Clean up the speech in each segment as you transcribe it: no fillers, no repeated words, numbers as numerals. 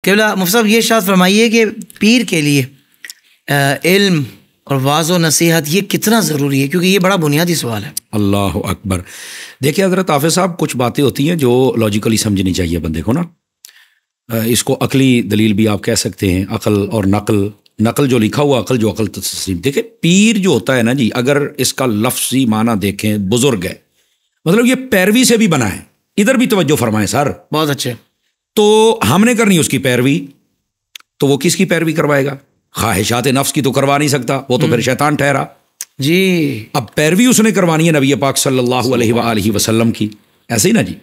قبلہ مفتی صاحب یہ ارشاد فرمائیے کہ پیر کے لیے علم اور واعظ و نصیحت یہ کتنا ضروری ہے، کیونکہ یہ بڑا بنیادی سوال ہے۔ اللہ اکبر۔ دیکھیے حضرت حافظ صاحب، کچھ باتیں ہوتی ہیں جو لاجیکلی سمجھنی چاہیے بندے کو نا، اس کو عقلی دلیل بھی آپ کہہ سکتے ہیں، عقل اور نقل جو لکھا ہوا عقل، جو عقل تسلیم۔ دیکھیں پیر جو ہوتا ہے نا جی، اگر اس کا لفظی معنی دیکھیں، بزرگ ہے، مطلب یہ پیروی سے بھی بنا ہے۔ ادھر بھی توجہ فرمائیں سر، بہت اچھے۔ تو ہم نے کرنی اس کی پیروی، تو وہ کس کی پیروی کروائے گا؟ خواہشات نفس کی تو کروا نہیں سکتا، وہ تو پھر شیطان ٹھہرا جی۔ اب پیروی اس نے کروانی ہے نبی پاک صلی اللہ علیہ وآلہ وسلم کی، ایسے ہی نا جی۔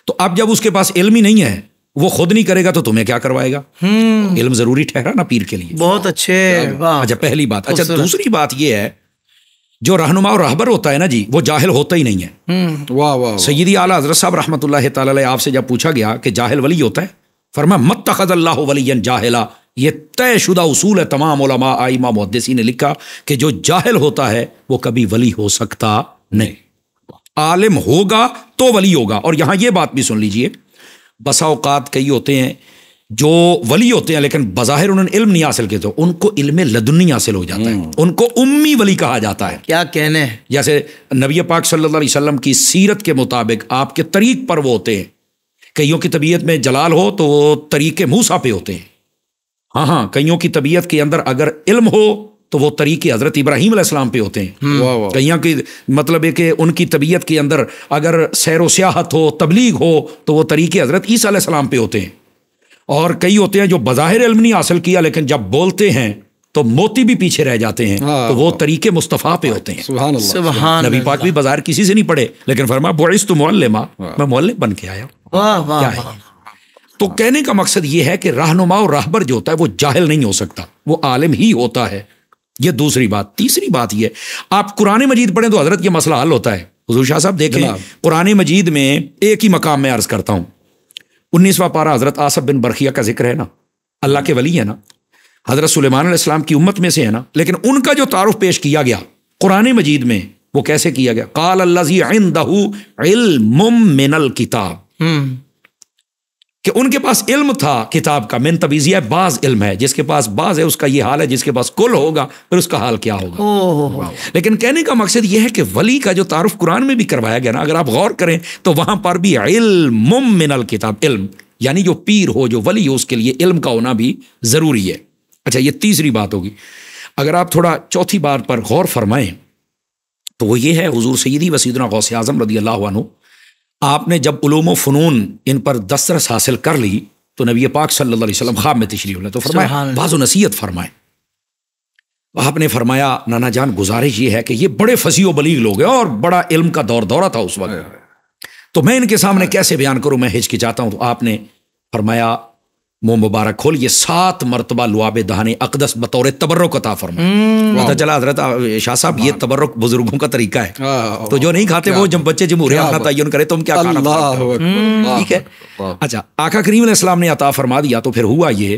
تو اب جب اس کے پاس علم ہی نہیں ہے، وہ خود نہیں کرے گا تو تمہیں کیا کروائے گا؟ علم ضروری ٹھہرا نا پیر کے لیے۔ بہت اچھے، اچھا پہلی بات۔ اچھا دوسری بات یہ ہے، جو رہنما اور رہبر ہوتا ہے نا جی، وہ جاہل ہوتا ہی نہیں ہے۔ واہ واہ۔ سیدی اعلیٰ حضرت صاحب رحمۃ اللہ تعالی علیہ آپ سے جب پوچھا گیا کہ جاہل ولی ہوتا ہے، فرمایا متخذ اللہ ولیا جاہلا۔ یہ طے شدہ اصول ہے، تمام علماء ائمہ محدثین نے لکھا کہ جو جاہل ہوتا ہے وہ کبھی ولی ہو سکتا نہیں، عالم ہوگا تو ولی ہوگا۔ اور یہاں یہ بات بھی سن لیجئے، بسا اوقات کئی ہوتے ہیں جو ولی ہوتے ہیں لیکن بظاہر انہوں نے علم نہیں حاصل کیا، تو ان کو علم لدنی حاصل ہو جاتا ہے، ان کو امی ولی کہا جاتا ہے۔ کیا کہنے، جیسے نبی پاک صلی اللہ علیہ وسلم کی سیرت کے مطابق آپ کے طریق پر وہ ہوتے ہیں۔ کئیوں کی طبیعت میں جلال ہو تو وہ طریق موسیٰ پہ ہوتے ہیں، ہاں کئیوں کی طبیعت کے اندر اگر علم ہو تو وہ طریق حضرت ابراہیم علیہ السلام پہ ہوتے ہیں۔ کئیوں کی مطلب ہے کہ ان کی طبیعت کے اندر اگر سیر و سیاحت ہو، تبلیغ ہو تو وہ طریق حضرت عیسیٰ علیہ السلام پہ ہوتے ہیں۔ اور کئی ہوتے ہیں جو بظاہر علم نہیں حاصل کیا لیکن جب بولتے ہیں تو موتی بھی پیچھے رہ جاتے ہیں، تو وہ طریق مصطفیٰ پہ ہوتے ہیں۔ سبحان اللہ۔ نبی پاک بھی بظاہر کسی سے نہیں پڑھے لیکن فرمایا بعثت معلما، میں معلم بن کے آیا ہوں۔ واہ واہ۔ تو کہنے کا مقصد یہ ہے کہ رہنما اور راہبر جو ہوتا ہے وہ جاہل نہیں ہو سکتا، وہ عالم ہی ہوتا ہے۔ یہ دوسری بات۔ تیسری بات یہ، آپ قرآن مجید پڑھیں تو حضرت یہ مسئلہ حل ہوتا ہے۔ حضور شاہ صاحب دیکھیں قرآن مجید میں ایک ہی مقام میں عرض کرتا ہوں، 19واں پارہ حضرت آصف بن برخیہ کا ذکر ہے نا، اللہ کے ولی ہے نا، حضرت سلیمان علیہ السلام کی امت میں سے ہے نا، لیکن ان کا جو تعارف پیش کیا گیا قرآن مجید میں وہ کیسے کیا گیا؟ قال الذی عندہ علم من الکتاب، کہ ان کے پاس علم تھا کتاب کا، من تبیزیہ بعض علم ہے، جس کے پاس بعض ہے اس کا یہ حال ہے، جس کے پاس کل ہوگا پھر اس کا حال کیا ہوگا۔ لیکن کہنے کا مقصد یہ ہے کہ ولی کا جو تعارف قرآن میں بھی کروایا گیا نا، اگر آپ غور کریں تو وہاں پر بھی علم من الکتاب، علم یعنی جو پیر ہو، جو ولی ہو، اس کے لیے علم کا ہونا بھی ضروری ہے۔ اچھا یہ تیسری بات ہوگی۔ اگر آپ تھوڑا چوتھی بات پر غور فرمائیں تو وہ یہ ہے، حضور سیدی و سیدنا غوث اعظم رضی اللہ عنہ، آپ نے جب علوم و فنون ان پر دسترس حاصل کر لی تو نبی پاک صلی اللہ علیہ وسلم خواب میں تشریف لائے تو فرمایا بعض و نصیحت فرمائیں۔ آپ نے فرمایا نانا جان گزارش یہ ہے کہ یہ بڑے فصیح و بلیغ لوگ ہیں اور بڑا علم کا دورہ تھا اس وقت، تو میں ان کے سامنے کیسے بیان کروں، میں ہچکچاتا ہوں۔ تو آپ نے فرمایا منہ مبارک کھول، یہ 7 مرتبہ لعاب دہن اقدس بطور تبرک عطا فرمایا۔ پتہ چلا حضرت شاہ صاحب یہ تبرک بزرگوں کا طریقہ ہے، تو جو نہیں کھاتے وہ جب بچے جمہوریہ اپنا تعین کرے تم کیا کھانا، ٹھیک ہے۔ اچھا آقا کریم علیہ السلام نے عطا فرما دیا تو پھر ہوا یہ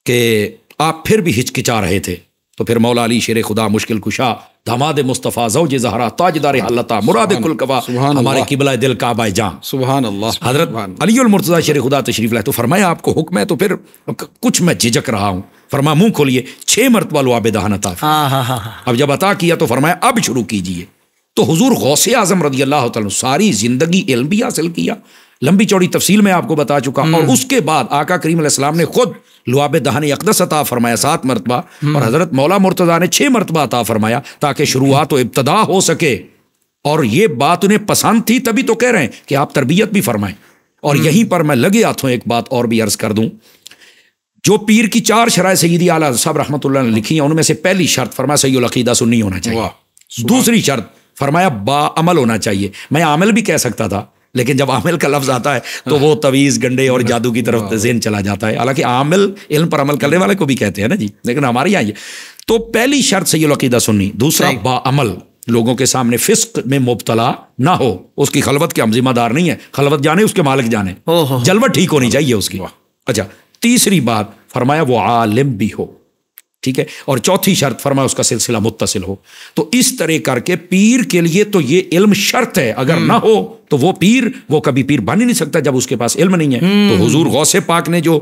کہ آپ پھر بھی ہچکچا رہے تھے، تو پھر مولا علی شیر خدا مشکل کشا داماد مصطفیٰ زوج زہرا تاجدار حلتا مراد کل کبا ہمارے قبلہ دل کعبہ جاں، سبحان اللہ، حضرت علی المرتضیٰ شیر خدا تشریف لائے تو فرمایا آپ کو حکم ہے، تو پھر کچھ میں جھجک رہا ہوں، فرمایا منہ کھولیے، 6 مرتبہ لعاب دہن عطا۔ اب جب عطا کیا تو فرمایا اب شروع کیجئے۔ تو حضور غوث اعظم رضی اللہ تعالیٰ ساری زندگی علم بھی حاصل کیا، لمبی چوڑی تفصیل میں آپ کو بتا چکا، اور اس کے بعد آقا کریم علیہ السلام نے خود لعاب دہن اقدس عطا فرمایا 7 مرتبہ، اور حضرت مولا مرتضیٰ نے 6 مرتبہ عطا فرمایا تاکہ شروعات و ابتدا ہو سکے، اور یہ بات انہیں پسند تھی تبھی تو کہہ رہے ہیں کہ آپ تربیت بھی فرمائیں۔ اور یہیں پر میں لگے ہاتھوں ایک بات اور بھی عرض کر دوں، جو پیر کی 4 شرائط سیدی اعلیٰ صاحب رحمۃ اللہ نے لکھی ہیں ان میں سے پہلی شرط فرمایا صحیح العقیدہ سنی ہونا چاہیے، دوسری شرط فرمایا با عمل ہونا چاہیے۔ میں عامل بھی کہہ سکتا تھا لیکن جب عامل کا لفظ آتا ہے تو وہ تویز گنڈے اور جادو کی طرف ذہن چلا جاتا ہے، حالانکہ عامل علم پر عمل کرنے والے کو بھی کہتے ہیں نا جی، لیکن ہمارے یہاں یہ تو پہلی شرط صحیح العقیدہ سنی، دوسرا با عمل، لوگوں کے سامنے فسق میں مبتلا نہ ہو، اس کی خلوت کے ہم ذمہ دار نہیں ہے، خلوت جانے اس کے مالک جانے، جلوت ٹھیک ہونی چاہیے اس کی۔ اچھا تیسری بات فرمایا وہ عالم بھی ہو، ٹھیک ہے. اور چوتھی شرط فرمایا اس کا سلسلہ متصل ہو. تو اس طرح کر کے پیر کے لیے تو یہ علم شرط ہے, اگر نہ ہو تو وہ پیر وہ کبھی پیر بن ہی نہیں سکتا جب اس کے پاس علم نہیں ہے. تو حضور غوث پاک نے جو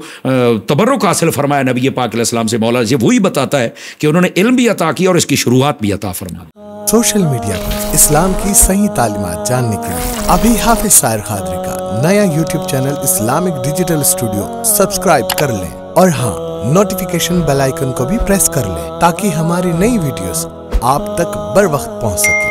تبرک حاصل فرمایا نبی پاک علیہ السلام سے, مولا یہ وہی بتاتا ہے کہ انہوں نے علم بھی عطا کیا اور اس کی شروعات بھی عطا فرمائی. سوشل میڈیا پر اسلام کی صحیح تعلیمات جاننے کے لیے ابھی حافظ سائر قادری کا نیا YouTube channel Islamic digital studio subscribe کر لیں, اور ہاں نوٹیفیکیشن بیل آئیکن کو بھی پریس کر لیں تاکہ ہماری نئی ویڈیوز آپ تک بر وقت پہنچ سکے.